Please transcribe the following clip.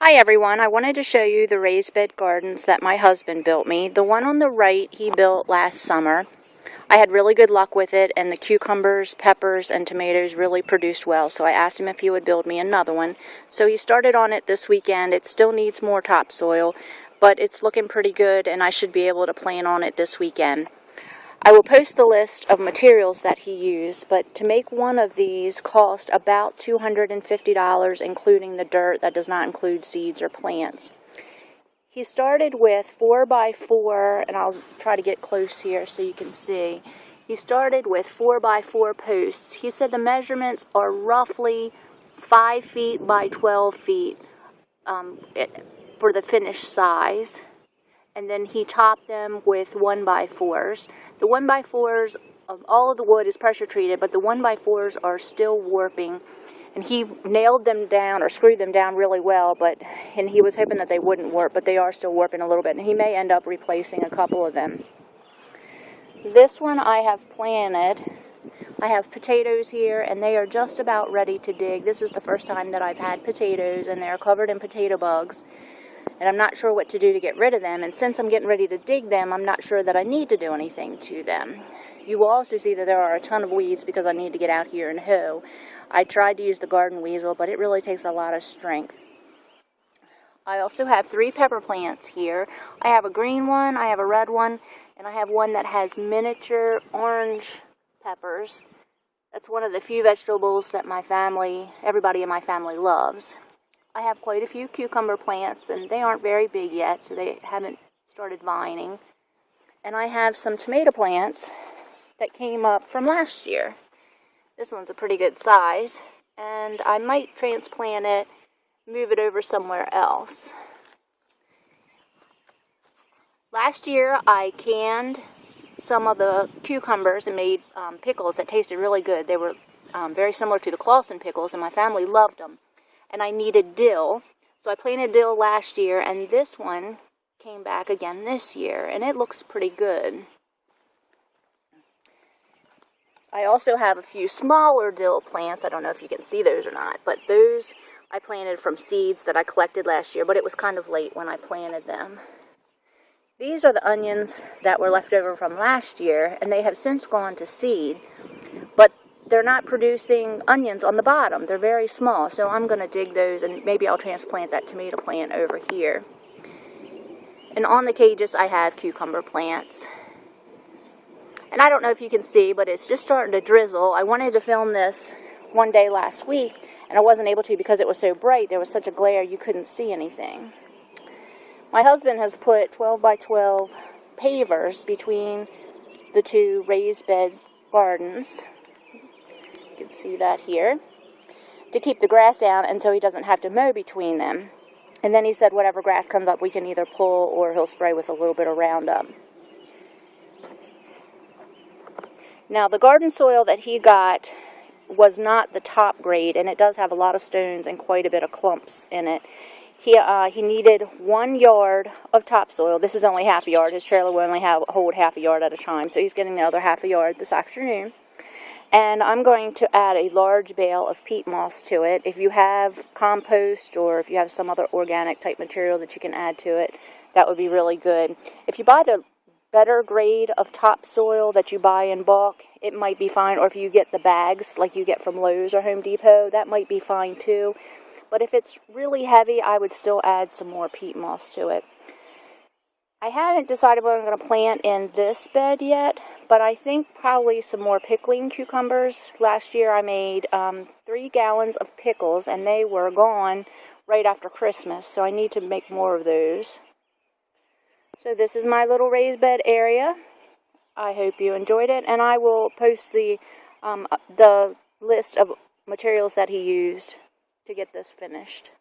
Hi everyone, I wanted to show you the raised bed gardens that my husband built me. The one on the right he built last summer. I had really good luck with it, and the cucumbers, peppers, and tomatoes really produced well, so I asked him if he would build me another one. So he started on it this weekend. It still needs more topsoil, but it's looking pretty good, and I should be able to plant on it this weekend. I will post the list of materials that he used, but to make one of these cost about $250, including the dirt. That does not include seeds or plants. He started with 4x4, and I'll try to get close here so you can see. He started with 4x4 posts. He said the measurements are roughly 5 feet by 12 feet for the finished size. And then he topped them with 1x4s. The 1x4s, all of the wood is pressure treated, but the 1x4s are still warping. And he nailed them down or screwed them down really well, and he was hoping that they wouldn't warp, but they are still warping a little bit. And he may end up replacing a couple of them. This one I have planted. I have potatoes here, and they are just about ready to dig. This is the first time that I've had potatoes, and they're covered in potato bugs. And I'm not sure what to do to get rid of them, and since I'm getting ready to dig them, I'm not sure that I need to do anything to them. You will also see that there are a ton of weeds because I need to get out here and hoe. I tried to use the garden weasel, but it really takes a lot of strength. I also have 3 pepper plants here. I have a green one, I have a red one, and I have one that has miniature orange peppers. That's one of the few vegetables that everybody in my family loves. I have quite a few cucumber plants, and they aren't very big yet, so they haven't started vining. And I have some tomato plants that came up from last year. This one's a pretty good size, and I might transplant it, move it over somewhere else. Last year I canned some of the cucumbers and made pickles that tasted really good. They were very similar to the Clausen pickles, and my family loved them. And I needed dill, so I planted dill last year, and this one came back again this year, and it looks pretty good. I also have a few smaller dill plants. I don't know if you can see those or not, but those I planted from seeds that I collected last year, but it was kind of late when I planted them. These are the onions that were left over from last year, and they have since gone to seed, but they're not producing onions on the bottom. They're very small, so I'm going to dig those, and maybe I'll transplant that tomato plant over here. And on the cages I have cucumber plants. And I don't know if you can see, but it's just starting to drizzle. I wanted to film this one day last week, and I wasn't able to because it was so bright. There was such a glare you couldn't see anything. My husband has put 12x12 pavers between the 2 raised bed gardens. You can see that here, to keep the grass down and so he doesn't have to mow between them. And then he said whatever grass comes up we can either pull or he'll spray with a little bit of Roundup. Now the garden soil that he got was not the top grade, and it does have a lot of stones and quite a bit of clumps in it. He needed 1 yard of topsoil. This is only half a yard. His trailer will only hold half a yard at a time, so he's getting the other half a yard this afternoon. And I'm going to add a large bale of peat moss to it. If you have compost or if you have some other organic type material that you can add to it, that would be really good. If you buy the better grade of topsoil that you buy in bulk, it might be fine. Or if you get the bags like you get from Lowe's or Home Depot, that might be fine too. But if it's really heavy, I would still add some more peat moss to it. I haven't decided what I'm going to plant in this bed yet, but I think probably some more pickling cucumbers. Last year I made 3 gallons of pickles, and they were gone right after Christmas, so I need to make more of those. So this is my little raised bed area. I hope you enjoyed it, and I will post the list of materials that he used to get this finished.